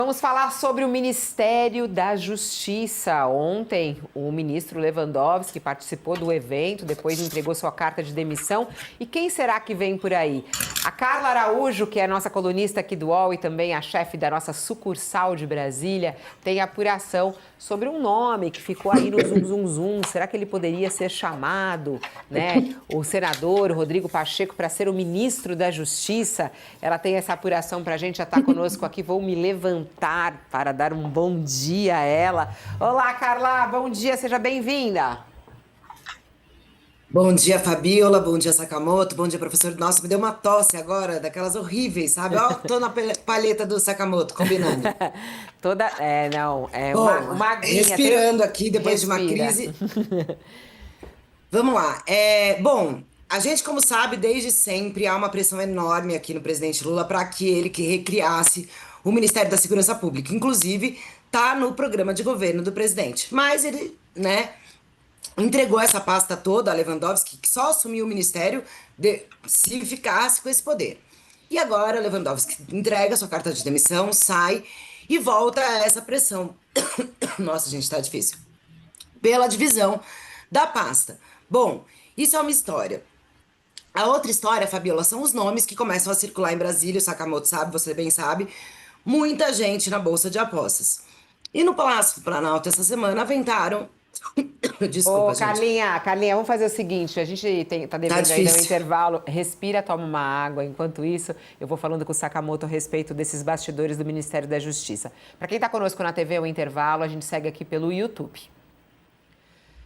Vamos falar sobre o Ministério da Justiça. Ontem, o ministro Lewandowski participou do evento, depois entregou sua carta de demissão. E quem será que vem por aí? A Carla Araújo, que é a nossa colunista aqui do UOL e também a chefe da nossa sucursal de Brasília, tem apuração sobre um nome que ficou aí no zum, zum, zum. Será que ele poderia ser chamado, né? O senador Rodrigo Pacheco para ser o ministro da Justiça? Ela tem essa apuração para a gente, já está conosco aqui. Vou me levantar para dar um bom dia a ela. Olá, Carla, bom dia, seja bem-vinda. Bom dia, Fabiola. Bom dia, Sakamoto. Bom dia, professor. Nossa, me deu uma tosse agora, daquelas horríveis, sabe? Ó, tô na palheta do Sakamoto, combinando. Não, é Bom, uma aguinha. respirando aqui depois de uma Respira. crise. Vamos lá. Bom, a gente, como sabe, desde sempre há uma pressão enorme aqui no presidente Lula para que ele que recriasse o Ministério da Segurança Pública. Inclusive, tá no programa de governo do presidente. Mas ele, né, entregou essa pasta toda a Lewandowski, que só assumiu o ministério se ficasse com esse poder. E agora Lewandowski entrega sua carta de demissão, sai e volta a essa pressão. Nossa, gente, tá difícil. Pela divisão da pasta. Bom, isso é uma história. A outra história, Fabiola, são os nomes que começam a circular em Brasília, o Sakamoto sabe, você bem sabe, muita gente na Bolsa de Apostas. E no Palácio do Planalto, essa semana, aventaram... Desculpa, Ô, gente. Carlinha, vamos fazer o seguinte, a gente tá Tá devendo ainda um difícil. intervalo, respira, toma uma água. Enquanto isso, eu vou falando com o Sakamoto a respeito desses bastidores do Ministério da Justiça. Para quem está conosco na TV, o intervalo, a gente segue aqui pelo YouTube.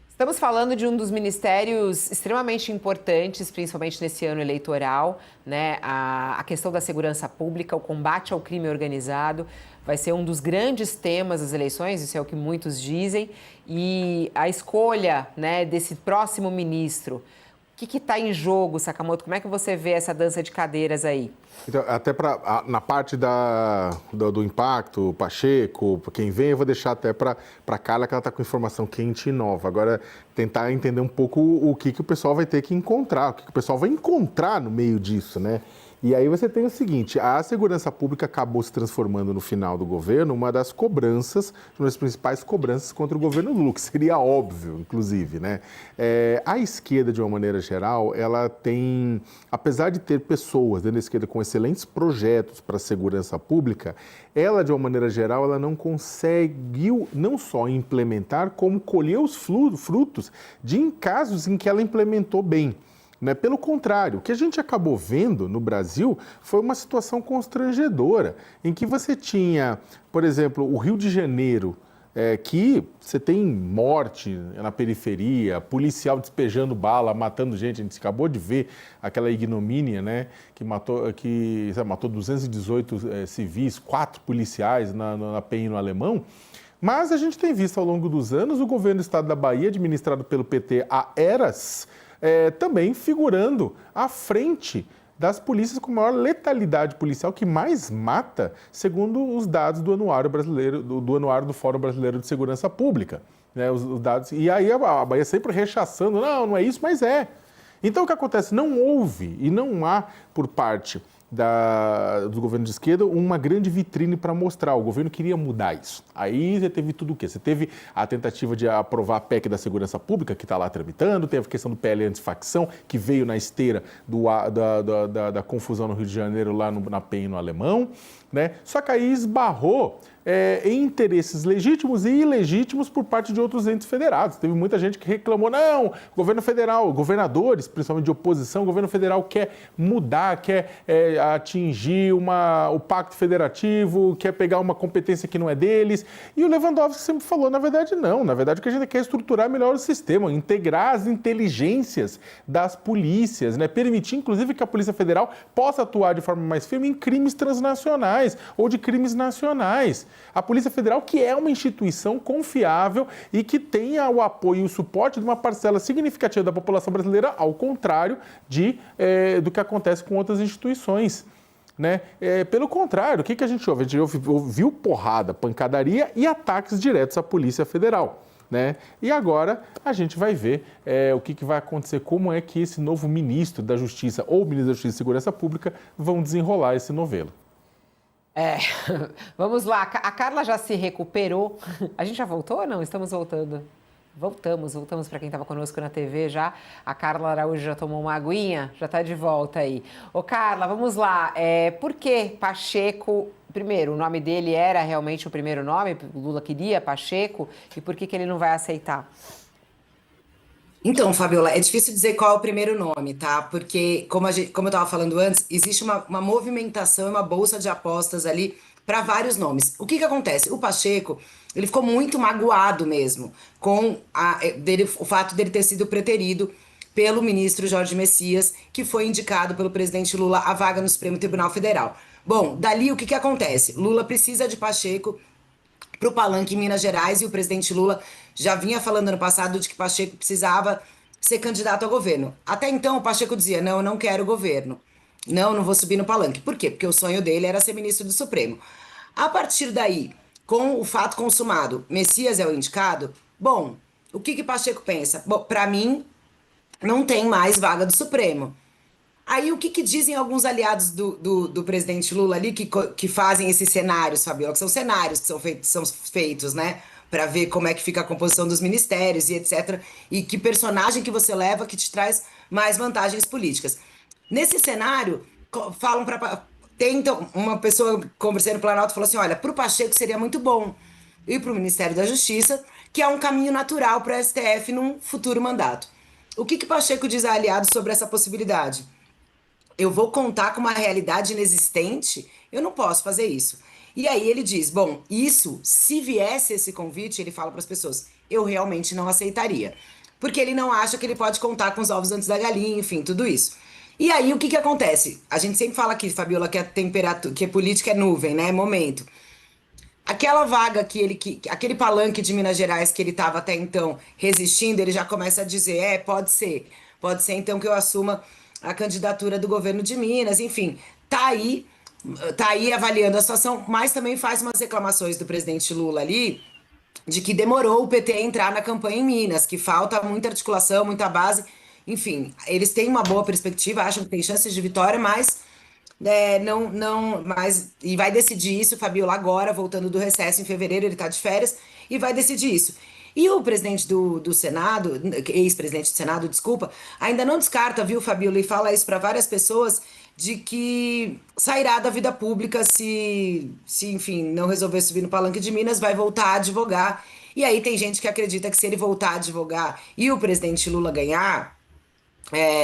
Estamos falando de um dos ministérios extremamente importantes, principalmente nesse ano eleitoral, né? A questão da segurança pública, o combate ao crime organizado, vai ser um dos grandes temas das eleições, isso é o que muitos dizem. E a escolha, né, desse próximo ministro, o que está em jogo, Sakamoto? Como é que você vê essa dança de cadeiras aí? Então, até na parte do impacto, Pacheco, quem vem, eu vou deixar até para a Carla, que ela está com informação quente e nova. Agora, tentar entender um pouco o que o pessoal vai ter que encontrar, o que o pessoal vai encontrar no meio disso, né? E aí você tem o seguinte, a segurança pública acabou se transformando no final do governo uma das cobranças, uma das principais cobranças contra o governo Lula, que seria óbvio, inclusive, né? A esquerda, de uma maneira geral, ela tem, apesar de ter pessoas dentro da esquerda com excelentes projetos para a segurança pública, ela, de uma maneira geral, ela não conseguiu não só implementar, como colher os frutos em casos em que ela implementou bem. Né? Pelo contrário, o que a gente acabou vendo no Brasil foi uma situação constrangedora, em que você tinha, por exemplo, o Rio de Janeiro, que você tem morte na periferia, policial despejando bala, matando gente. A gente acabou de ver aquela ignomínia, né, que matou 218 civis, 4 policiais na PEN no Alemão. Mas a gente tem visto ao longo dos anos o governo do estado da Bahia, administrado pelo PT há eras, também figurando à frente das polícias com maior letalidade policial, que mais mata, segundo os dados do Anuário Brasileiro, do Anuário do Fórum Brasileiro de Segurança Pública. Né, os dados, e aí a Bahia sempre rechaçando, não é isso, mas é. Então o que acontece? Não houve e não há por parte do governo de esquerda uma grande vitrine para mostrar. O governo queria mudar isso. Aí você teve tudo o quê? Você teve a tentativa de aprovar a PEC da segurança pública, que está lá tramitando, teve a questão do PL antifacção, que veio na esteira da confusão no Rio de Janeiro, lá na PEN no Alemão, né? Só que aí esbarrou em interesses legítimos e ilegítimos por parte de outros entes federados. Teve muita gente que reclamou, não, governo federal, governadores, principalmente de oposição, o governo federal quer mudar, quer atingir o pacto federativo, quer pegar uma competência que não é deles. E o Lewandowski sempre falou, na verdade, não. Na verdade, o que a gente quer é estruturar melhor o sistema, integrar as inteligências das polícias, né? Permitir, inclusive, que a Polícia Federal possa atuar de forma mais firme em crimes transnacionais ou de crimes nacionais. A Polícia Federal, que é uma instituição confiável e que tenha o apoio e o suporte de uma parcela significativa da população brasileira, ao contrário do que acontece com outras instituições. Né? Pelo contrário, o que a gente ouve? A gente ouviu porrada, pancadaria e ataques diretos à Polícia Federal. Né? E agora a gente vai ver o que vai acontecer, como é que esse novo ministro da Justiça ou ministro da Justiça e Segurança Pública vão desenrolar esse novelo. É, vamos lá. A Carla já se recuperou. A gente já voltou ou não? Estamos voltando. Voltamos para quem estava conosco na TV já. A Carla Araújo já tomou uma aguinha, já está de volta aí. Ô Carla, vamos lá. Por que Pacheco... Primeiro, o nome dele era realmente o primeiro nome? O Lula queria Pacheco? E por que ele não vai aceitar? Então, Fabiola, é difícil dizer qual é o primeiro nome, tá? Porque, como eu estava falando antes, existe uma movimentação e uma bolsa de apostas ali para vários nomes. O que que acontece? O Pacheco, ele ficou muito magoado mesmo com o fato dele ter sido preterido pelo ministro Jorge Messias, que foi indicado pelo presidente Lula à vaga no Supremo Tribunal Federal. Bom, dali o que que acontece? Lula precisa de Pacheco para o palanque em Minas Gerais e o presidente Lula já vinha falando ano passado de que Pacheco precisava ser candidato ao governo. Até então, o Pacheco dizia: não, eu não quero governo. Não, não vou subir no palanque. Por quê? Porque o sonho dele era ser ministro do Supremo. A partir daí, com o fato consumado, Messias é o indicado. Bom, o que que Pacheco pensa? Bom, para mim, não tem mais vaga do Supremo. Aí o que que dizem alguns aliados do presidente Lula ali que fazem esses cenários, Fabiola? Que são cenários que são feitos, né? Para ver como é que fica a composição dos ministérios e etc. E que personagem que você leva que te traz mais vantagens políticas. Nesse cenário, falam para. Tem então uma pessoa conversando no Planalto falou assim: olha, para o Pacheco seria muito bom ir para o Ministério da Justiça, que é um caminho natural para o STF num futuro mandato. O que que Pacheco diz a aliados sobre essa possibilidade? Eu vou contar com uma realidade inexistente, eu não posso fazer isso. E aí ele diz: bom, isso, se viesse esse convite, ele fala para as pessoas, eu realmente não aceitaria. Porque ele não acha que ele pode contar com os ovos antes da galinha, enfim, tudo isso. E aí o que que acontece? A gente sempre fala aqui, Fabiola, que a temperatura, que a política é nuvem, né? Momento. Aquela vaga aquele palanque de Minas Gerais que ele estava até então resistindo, ele já começa a dizer, pode ser então que eu assuma a candidatura do governo de Minas, enfim, tá aí avaliando a situação, mas também faz umas reclamações do presidente Lula ali de que demorou o PT a entrar na campanha em Minas, que falta muita articulação, muita base, enfim, eles têm uma boa perspectiva, acham que tem chances de vitória, mas mas e vai decidir isso, Fabiola, agora, voltando do recesso em fevereiro, ele tá de férias, e vai decidir isso. E o presidente do Senado, ex-presidente do Senado, desculpa, ainda não descarta, viu, Fabiola, e fala isso para várias pessoas, de que sairá da vida pública se, enfim, não resolver subir no palanque de Minas, vai voltar a advogar. E aí tem gente que acredita que se ele voltar a advogar e o presidente Lula ganhar,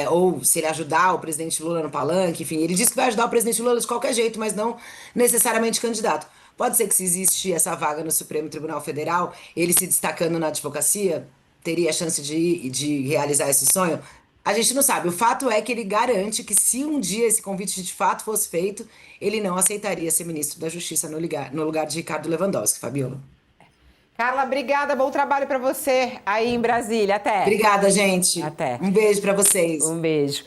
ou se ele ajudar o presidente Lula no palanque, enfim, ele diz que vai ajudar o presidente Lula de qualquer jeito, mas não necessariamente candidato. Pode ser que se existe essa vaga no Supremo Tribunal Federal, ele se destacando na advocacia, teria a chance de realizar esse sonho? A gente não sabe. O fato é que ele garante que se um dia esse convite de fato fosse feito, ele não aceitaria ser ministro da Justiça no lugar de Ricardo Lewandowski, Fabiola. Carla, obrigada. Bom trabalho para você aí em Brasília. Até. Obrigada, gente. Até. Um beijo para vocês. Um beijo.